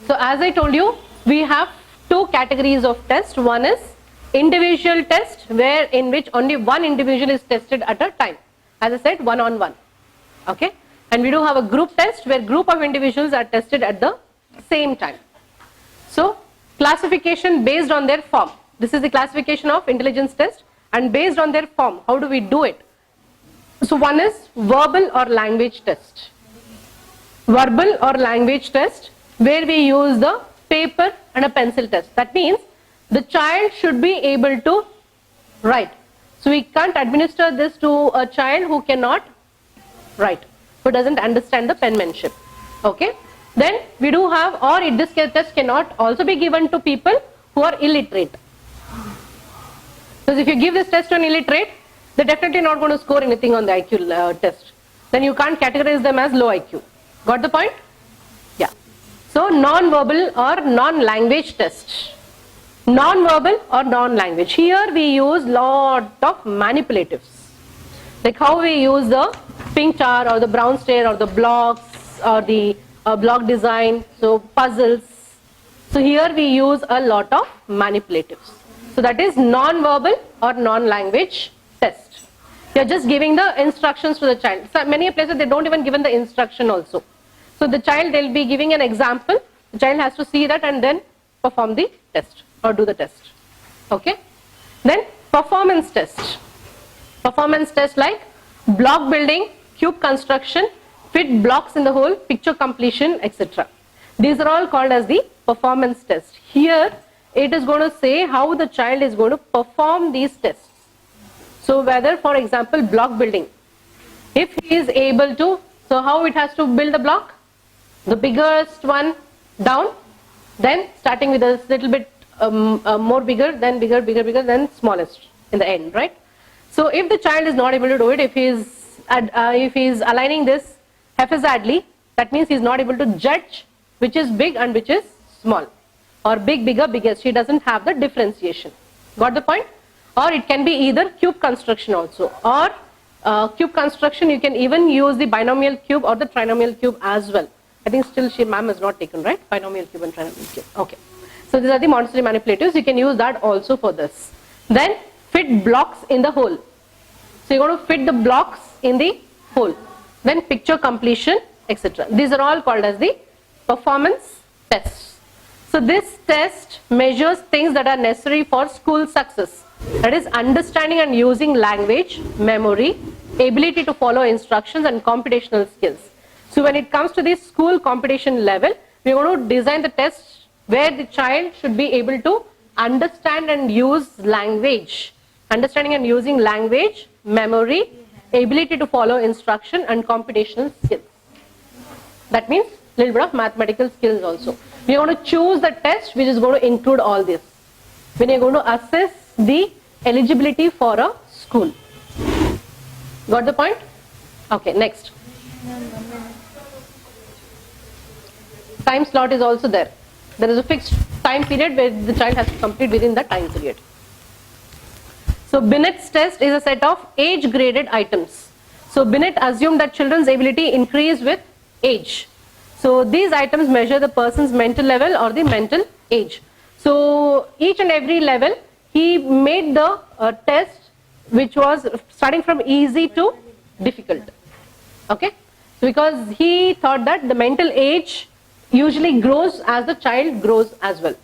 So as I told you, we have two categories of test. One is individual test, where in which only one individual is tested at a time. As I said, one-on-one. Okay. And we do have a group test where group of individuals are tested at the same time. So classification based on their form. This is the classification of intelligence test, and based on their form, how do we do it? So one is verbal or language test. Verbal or language test, where we use the paper and a pencil test. That means the child should be able to write. So we can't administer this to a child who cannot write, who doesn't understand the penmanship. Okay. Then we do have, or this test cannot also be given to people who are illiterate. Because if you give this test to an illiterate, they're definitely not going to score anything on the IQ test. Then you can't categorize them as low IQ. Got the point? Yeah. So non-verbal or non-language test. Non-verbal or non-language. Here we use lot of manipulatives. Like how we use the pink chart or the brown stare or the blocks or the block design, so puzzles. So here we use a lot of manipulatives. So that is non-verbal or non-language test. You are just giving the instructions to the child. So many places they don't even given the instruction also. So the child, they'll be giving an example. The child has to see that and then perform the test or do the test. Okay. Then performance test. Performance test like block building, cube construction, fit blocks in the hole, picture completion, etc. These are all called as the performance test. Here it is going to say how the child is going to perform these tests. So whether, for example, block building, if he is able to, so how it has to build the block? The biggest one down, then starting with a little bit more bigger, then bigger, then smallest in the end, right? So if the child is not able to do it, if he is aligning this haphazardly, that means he is not able to judge which is big and which is small, or big, bigger, biggest. He doesn't have the differentiation. Got the point? Or it can be either cube construction also, or cube construction you can even use the binomial cube or the trinomial cube as well. I think still ma'am has not taken, right? Binomial cube and trinomial cube. Okay. So these are the Montessori manipulatives. You can use that also for this. Then fit blocks in the hole. So you're going to fit the blocks in the hole. Then picture completion, etc. These are all called as the performance tests. So this test measures things that are necessary for school success. That is understanding and using language, memory, ability to follow instructions and computational skills. So when it comes to the school competition level, we are going to design the test where the child should be able to understand and use language. Understanding and using language, memory, ability to follow instruction and computational skills. That means a little bit of mathematical skills also. We are going to choose the test which is going to include all this. When you are going to assess the eligibility for a school. Got the point? Okay, next. Time slot is also there. There is a fixed time period where the child has to complete within that time period. So Binet's test is a set of age graded items. So Binet assumed that children's ability increase with age. So these items measure the person's mental level or the mental age. So each and every level he made the test which was starting from easy to difficult. Okay. So because he thought that the mental age usually grows as the child grows as well.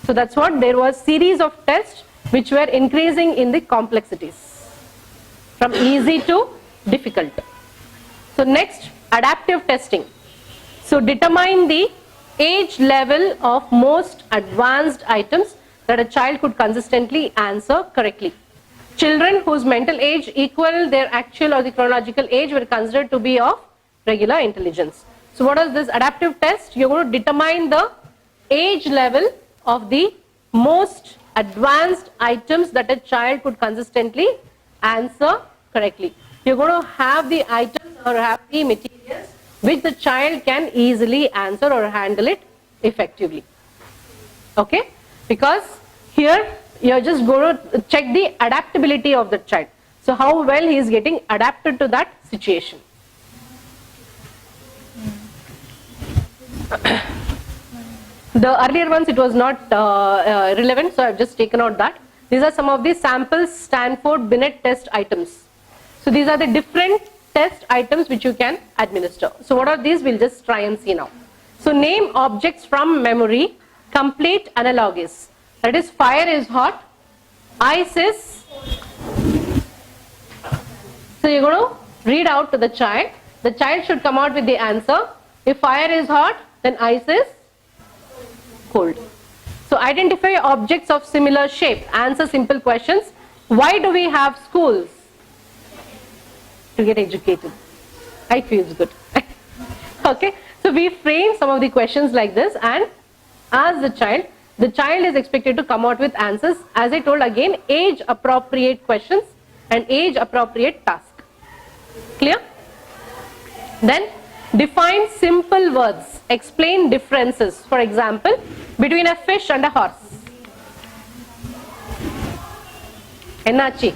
So that's what there was series of tests which were increasing in the complexities from easy to difficult. So next, adaptive testing. So determine the age level of most advanced items that a child could consistently answer correctly. Children whose mental age equal their actual or the chronological age were considered to be of regular intelligence. So what is this adaptive test? You're going to determine the age level of the most advanced items that a child could consistently answer correctly. You're going to have the items or have the materials which the child can easily answer or handle it effectively. Okay? Because here you're just going to check the adaptability of the child. So how well he is getting adapted to that situation. The earlier ones, it was not relevant, so I've just taken out that. These are some of the sample Stanford Binet test items. So these are the different test items which you can administer. So what are these? We'll just try and see now. So name objects from memory, complete analogies. That is, fire is hot, ice is. So you're going to read out to the child. The child should come out with the answer. If fire is hot, then ice is cold. So identify objects of similar shape. Answer simple questions. Why do we have schools? To get educated. It feels good. Okay. So we frame some of the questions like this and ask the child. The child is expected to come out with answers. As I told again, age appropriate questions and age appropriate task. Clear? Then define simple words. Explain differences. For example, between a fish and a horse. Ennachi?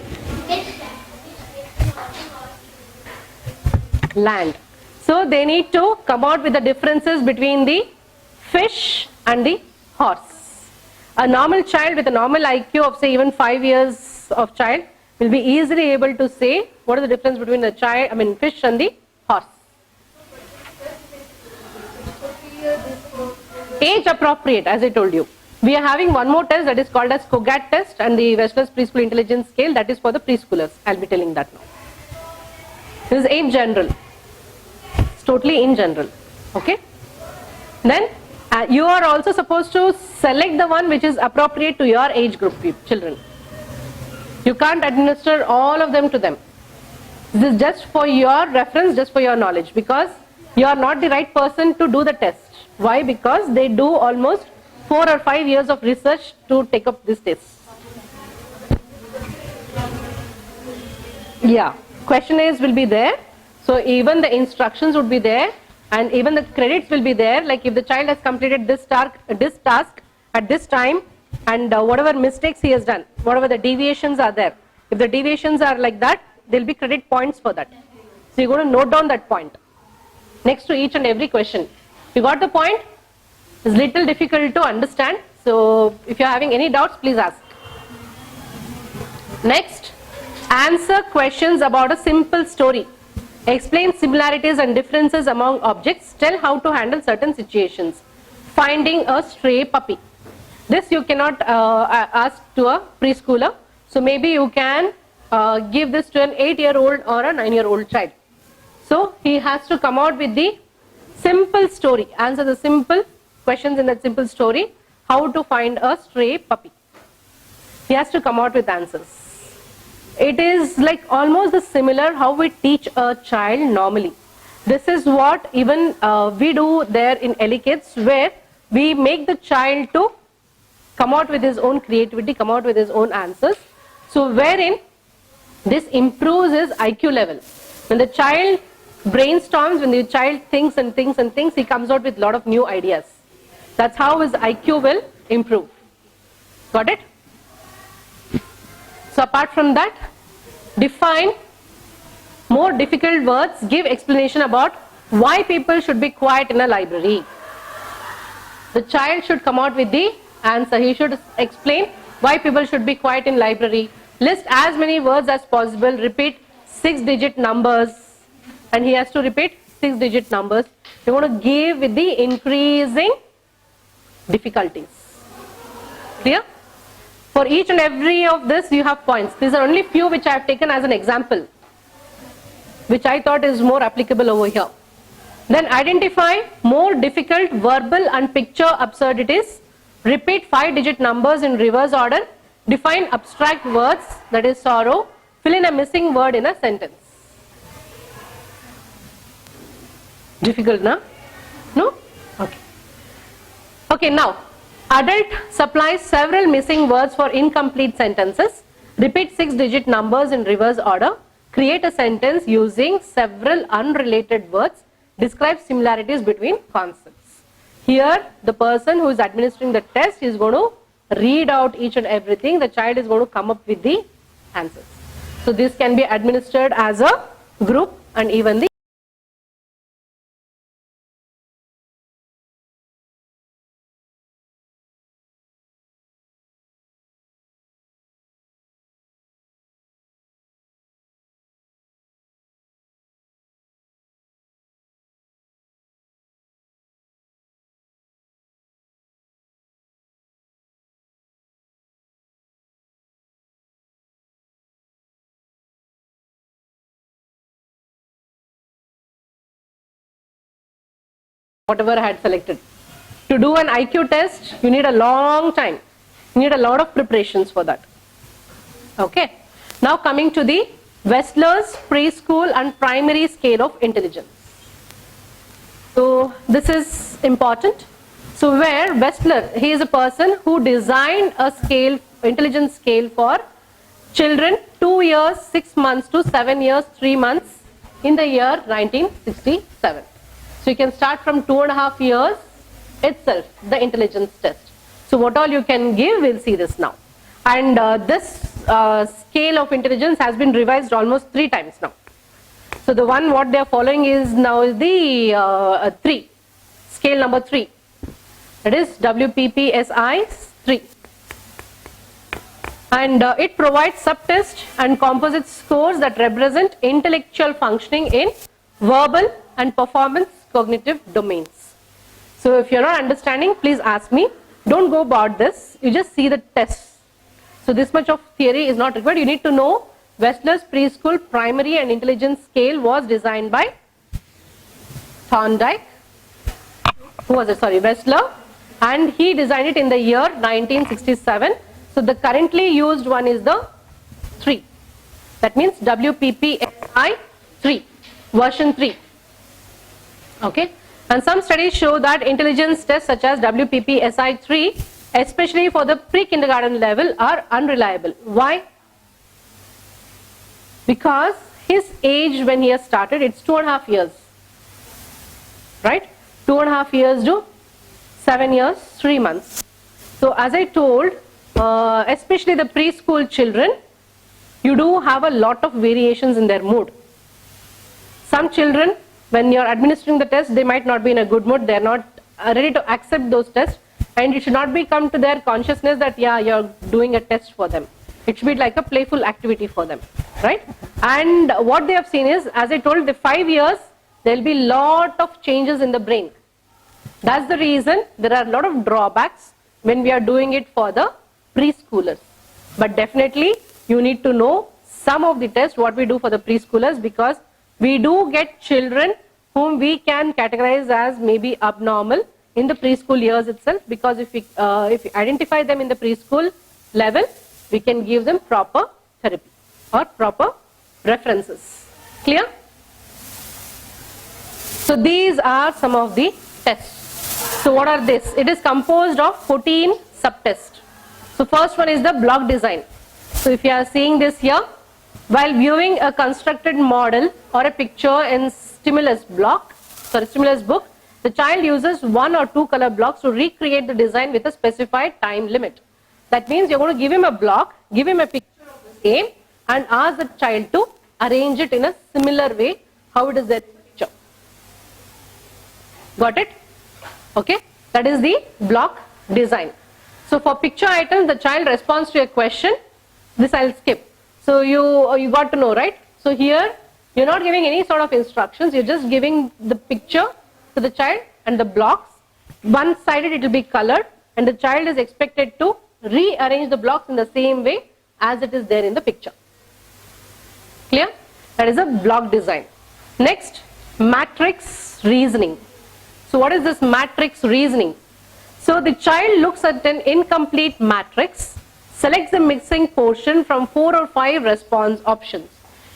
Land. So they need to come out with the differences between the fish and the horse. A normal child with a normal IQ of say even 5 years of child will be easily able to say what is the difference between the fish and the horse. Age appropriate, as I told you. We are having one more test that is called as COGAT test and the Westless Preschool Intelligence Scale, that is for the preschoolers. I'll be telling that now. This is in general. It's totally in general. Okay. Then you are also supposed to select the one which is appropriate to your age group children. You can't administer all of them to them. This is just for your reference, just for your knowledge, because you are not the right person to do the test. Why? Because they do almost 4 or 5 years of research to take up this test. Yeah, questionnaires will be there. So even the instructions would be there and even the credits will be there. Like if the child has completed this task at this time and whatever mistakes he has done, whatever the deviations are there. If the deviations are like that, there will be credit points for that. So you're going to note down that point next to each and every question. You got the point? It's little difficult to understand. So if you're having any doubts, please ask. Next, answer questions about a simple story. Explain similarities and differences among objects. Tell how to handle certain situations. Finding a stray puppy. This you cannot ask to a preschooler. So maybe you can give this to an 8-year-old or a 9-year-old child. So he has to come out with the simple story. Answer the simple questions in that simple story. How to find a stray puppy. He has to come out with answers. It is like almost the similar how we teach a child normally. This is what even we do there in Early Kids, where we make the child to come out with his own creativity, come out with his own answers. So wherein this improves his IQ level. When the child brainstorms, when the child thinks and thinks and thinks, he comes out with a lot of new ideas. That's how his IQ will improve. Got it? So apart from that, define more difficult words, give explanation about why people should be quiet in a library. The child should come out with the answer. He should explain why people should be quiet in library. List as many words as possible. Repeat 6-digit numbers. And he has to repeat 6-digit numbers. You want to give with the increasing difficulties. Clear? For each and every of this you have points. These are only few which I have taken as an example, which I thought is more applicable over here. Then identify more difficult verbal and picture absurdities. Repeat 5-digit numbers in reverse order. Define abstract words, that is sorrow. Fill in a missing word in a sentence. Difficult, na? No? Okay. Okay, now. Adult supplies several missing words for incomplete sentences. Repeat 6-digit numbers in reverse order. Create a sentence using several unrelated words. Describe similarities between concepts. Here, the person who is administering the test is going to read out each and everything. The child is going to come up with the answers. So this can be administered as a group and even the whatever I had selected. To do an IQ test, you need a long time. You need a lot of preparations for that. Okay. Now coming to the Wessler's preschool and primary scale of intelligence. So this is important. So where Wessler, he is a person who designed a scale, intelligence scale for children 2 years, 6 months to 7 years, 3 months in the year 1967. So you can start from 2.5 years itself, the intelligence test. So what all you can give, we'll see this now. And this scale of intelligence has been revised almost 3 times now. So the one what they are following is now is the 3, scale number 3. That is WPPSI 3. And it provides subtest and composite scores that represent intellectual functioning in verbal and performance cognitive domains. So if you're not understanding, please ask me. Don't go about this. You just see the tests. So this much of theory is not required. You need to know Wessler's preschool primary and intelligence scale was designed by Thorndike. Who was it? Sorry, Wessler. And he designed it in the year 1967. So the currently used one is the 3. That means WPPSI 3, version 3. Okay. And some studies show that intelligence tests such as WPPSI 3, especially for the pre-kindergarten level, are unreliable. Why? Because his age when he has started, it's 2.5 years. Right? 2.5 years to 7 years, 3 months. So as I told, especially the preschool children, you do have a lot of variations in their mood. Some children, when you're administering the test, they might not be in a good mood. They're not ready to accept those tests, and it should not be come to their consciousness that yeah, you're doing a test for them. It should be like a playful activity for them, right? And what they have seen is, as I told, the 5 years, there'll be lot of changes in the brain. That's the reason there are a lot of drawbacks when we are doing it for the preschoolers. But definitely you need to know some of the tests what we do for the preschoolers, because we do get children whom we can categorize as maybe abnormal in the preschool years itself, because if we identify them in the preschool level, we can give them proper therapy or proper references. Clear? So these are some of the tests. So what are this? It is composed of 14 subtests. So first one is the block design. So if you are seeing this here, while viewing a constructed model or a picture in stimulus book, the child uses 1 or 2 color blocks to recreate the design with a specified time limit. That means you're going to give him a block, give him a picture of the same, and ask the child to arrange it in a similar way how it is there in the picture. Got it? Okay, that is the block design. So for picture items, the child responds to a question. This I'll skip. So you got to know, right? So here you're not giving any sort of instructions. You're just giving the picture to the child and the blocks. One sided it will be colored, and the child is expected to rearrange the blocks in the same way as it is there in the picture. Clear? That is a block design. Next, matrix reasoning. So what is this matrix reasoning? So the child looks at an incomplete matrix, selects the missing portion from 4 or 5 response options.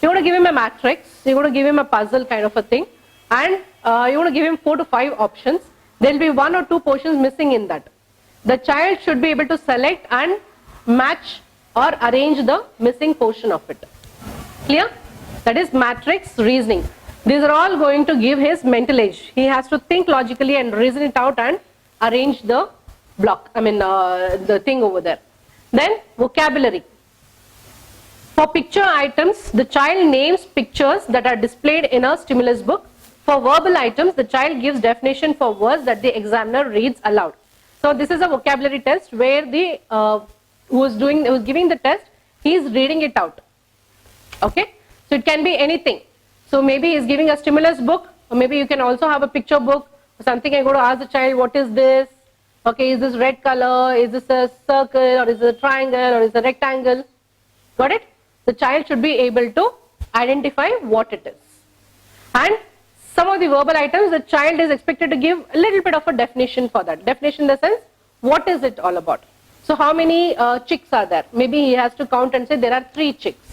You want to give him a matrix, you want to give him a puzzle kind of a thing, and you want to give him 4 to 5 options. There will be 1 or 2 portions missing in that. The child should be able to select and match or arrange the missing portion of it. Clear? That is matrix reasoning. These are all going to give his mental age. He has to think logically and reason it out and arrange the block, the thing over there. Then vocabulary. For picture items, the child names pictures that are displayed in a stimulus book. For verbal items, the child gives definition for words that the examiner reads aloud. So this is a vocabulary test where the who's giving the test, he is reading it out. Okay, so it can be anything. So maybe he is giving a stimulus book, or maybe you can also have a picture book or something. I go to ask the child, what is this? Okay, is this red color? Is this a circle, or is it a triangle, or is it a rectangle? Got it? The child should be able to identify what it is. And some of the verbal items, the child is expected to give a little bit of a definition for that. Definition in the sense, what is it all about? So how many chicks are there? Maybe he has to count and say there are 3 chicks.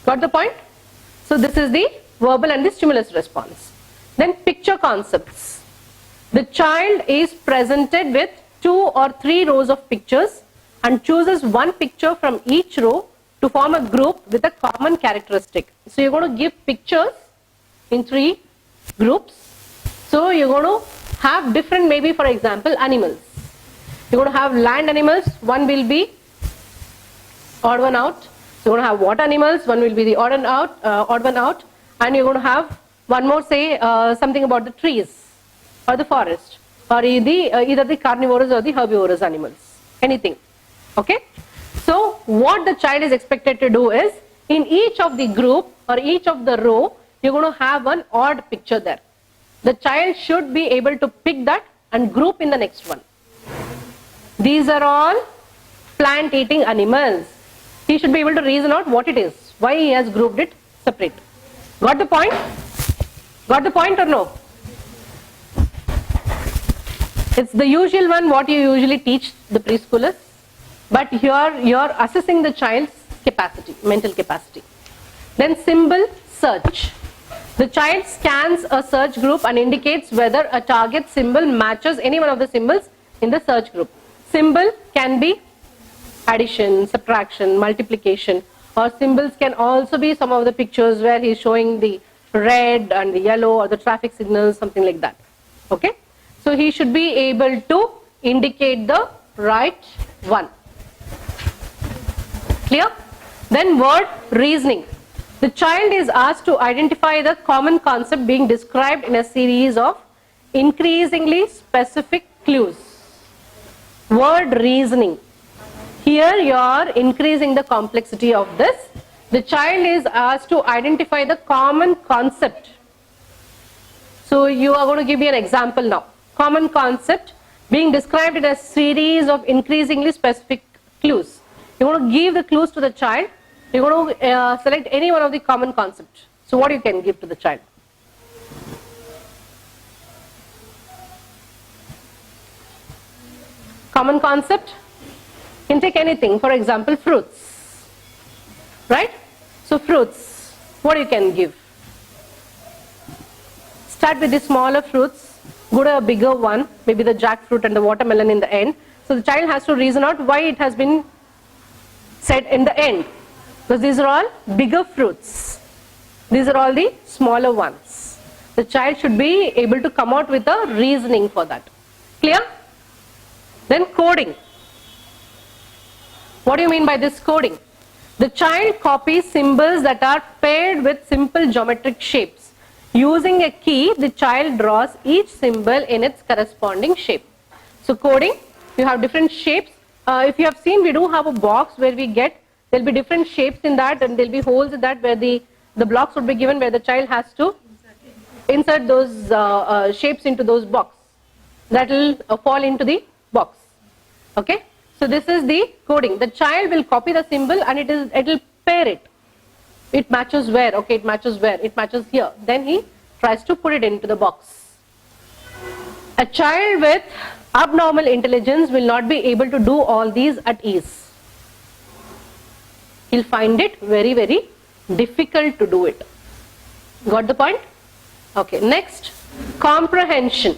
Got the point? So this is the verbal and the stimulus response. Then picture concepts. The child is presented with 2 or 3 rows of pictures and chooses one picture from each row to form a group with a common characteristic. So you're going to give pictures in 3 groups. So you're going to have different, maybe for example, animals. You're going to have land animals, one will be odd one out. So you're going to have water animals, one will be the odd one out, and you're going to have one more, say something about the trees or the forest or either the carnivorous or the herbivorous animals, anything. Okay. So what the child is expected to do is, in each of the group or each of the row, you're going to have one odd picture there. The child should be able to pick that and group in the next one. These are all plant eating animals. He should be able to reason out what it is, why he has grouped it separate. Got the point? Got the point or no? It's the usual one what you usually teach the preschoolers, but here you're assessing the child's capacity, mental capacity. Then symbol search. The child scans a search group and indicates whether a target symbol matches any one of the symbols in the search group. Symbol can be addition, subtraction, multiplication, or symbols can also be some of the pictures where he is showing the red and the yellow or the traffic signals, something like that. Okay? So he should be able to indicate the right one. Clear? Then word reasoning. The child is asked to identify the common concept being described in a series of increasingly specific clues. Word reasoning. Here you are increasing the complexity of this. The child is asked to identify the common concept. So you are going to give me an example now. Common concept being described in a series of increasingly specific clues. You want to give the clues to the child. You're going to select any one of the common concepts. So what you can give to the child? Common concept? You can take anything. For example, fruits. Right? So fruits, what you can give? Start with the smaller fruits, go to a bigger one, maybe the jackfruit and the watermelon in the end. So the child has to reason out why it has been said in the end. Because these are all bigger fruits. These are all the smaller ones. The child should be able to come out with a reasoning for that. Clear? Then coding. What do you mean by this coding? The child copies symbols that are paired with simple geometric shapes. Using a key, the child draws each symbol in its corresponding shape. So coding, you have different shapes. If you have seen, we do have a box where we get, there will be different shapes in that, and there will be holes in that where the blocks would be given, where the child has to insert those shapes into those boxes. That will fall into the box. Okay? So this is the coding. The child will copy the symbol and it will pair it. It matches where? Okay, it matches where? It matches here. Then he tries to put it into the box. A child with abnormal intelligence will not be able to do all these at ease. He'll find it very, very difficult to do it. Got the point? Okay, next, comprehension.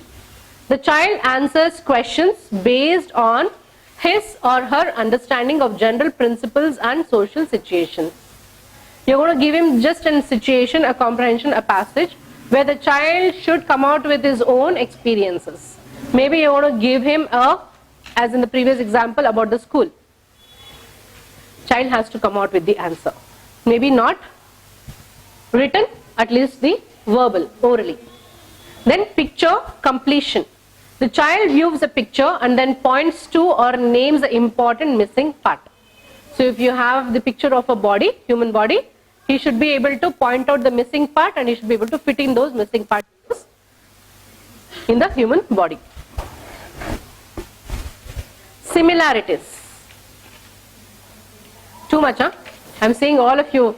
The child answers questions based on his or her understanding of general principles and social situations. You're going to give him just a situation, a comprehension, a passage where the child should come out with his own experiences. Maybe you want to give him as in the previous example about the school. Child has to come out with the answer. Maybe not written, at least the verbal, orally. Then picture completion. The child views a picture and then points to or names the important missing part. So if you have the picture of a body, human body, he should be able to point out the missing part and he should be able to fit in those missing parts in the human body. Similarities. Too much, huh? I'm seeing all of you.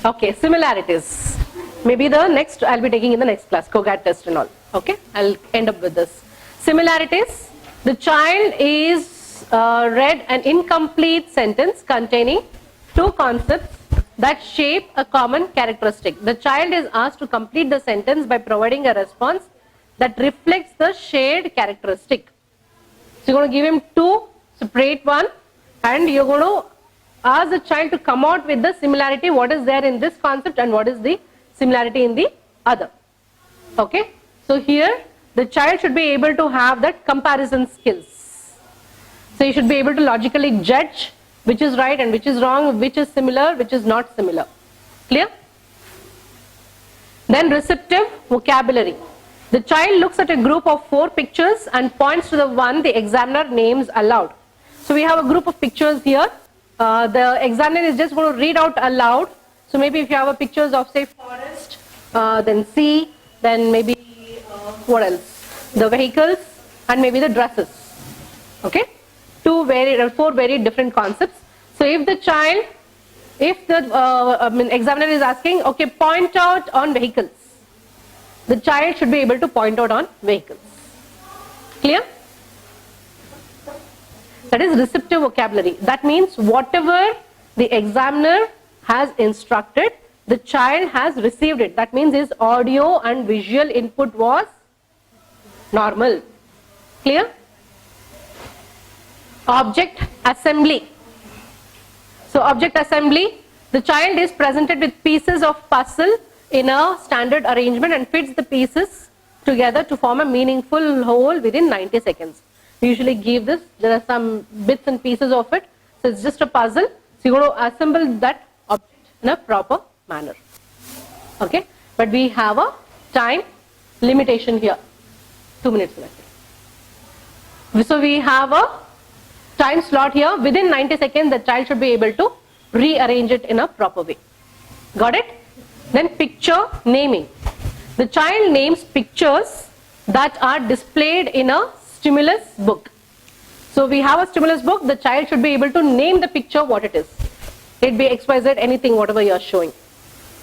Okay, similarities. Maybe the next I'll be taking in the next class, COGAT test and all. Okay, I'll end up with this. Similarities. The child is read an incomplete sentence containing two concepts that shape a common characteristic. The child is asked to complete the sentence by providing a response that reflects the shared characteristic. So you're going to give him two separate one, and you're going to ask the child to come out with the similarity, what is there in this concept and what is the similarity in the other. Okay, so here the child should be able to have that comparison skills. So you should be able to logically judge which is right and which is wrong, which is similar, which is not similar. Clear? Then receptive vocabulary. The child looks at a group of 4 pictures and points to the one the examiner names aloud. So we have a group of pictures here. The examiner is just going to read out aloud. So maybe if you have a pictures of say forest, then sea, then maybe what else? The vehicles and maybe the dresses. Okay? 4 very different concepts. So if the child, if the examiner is asking, okay, point out on vehicles, the child should be able to point out on vehicles. Clear? That is receptive vocabulary. That means whatever the examiner has instructed, the child has received it. That means his audio and visual input was normal. Clear? Object assembly. So object assembly, the child is presented with pieces of puzzle in a standard arrangement and fits the pieces together to form a meaningful whole within 90 seconds. We usually give this, there are some bits and pieces of it, so it's just a puzzle. So you want to assemble that object in a proper manner. Okay, but we have a time limitation here, 2 minutes left. So we have a time slot here. Within 90 seconds the child should be able to rearrange it in a proper way. Got it? Then picture naming. The child names pictures that are displayed in a stimulus book. So we have a stimulus book, the child should be able to name the picture what it is. It be XYZ, anything, whatever you are showing.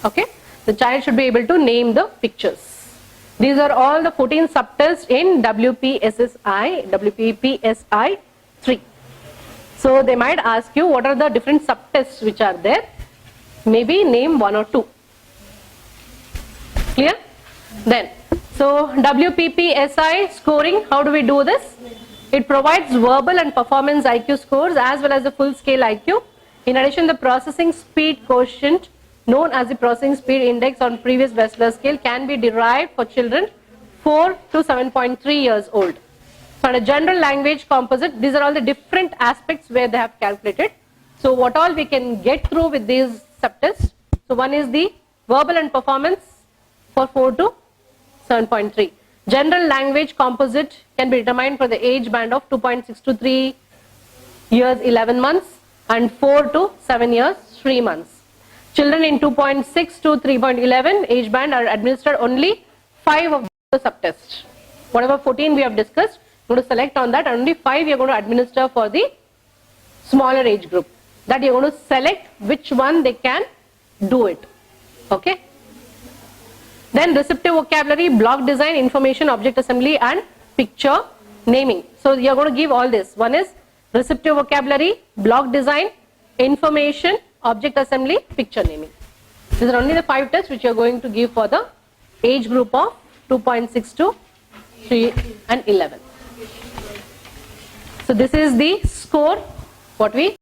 Okay? The child should be able to name the pictures. These are all the 14 subtests in WPSI 3. So they might ask you what are the different subtests which are there. Maybe name 1 or 2. Clear? Then, so WPPSI scoring, how do we do this? It provides verbal and performance IQ scores as well as the full scale IQ. In addition, the processing speed quotient known as the processing speed index on previous Wechsler scale can be derived for children 4 to 7.3 years old. So on a general language composite, these are all the different aspects where they have calculated. So what all we can get through with these subtests. So one is the verbal and performance for 4 to 7.3. General language composite can be determined for the age band of 2.6 to 3 years 11 months and 4 to 7 years 3 months. Children in 2.6 to 3.11 age band are administered only 5 of the subtests. Whatever 14 we have discussed, we're going to select on that, and only 5 you're going to administer for the smaller age group. That you're going to select which one they can do it. Okay? Then receptive vocabulary, block design, information, object assembly and picture naming. So you're going to give all this. One is receptive vocabulary, block design, information, object assembly, picture naming. These are only the 5 tests which you're going to give for the age group of 2.6 to 3 and 11. So this is the score what we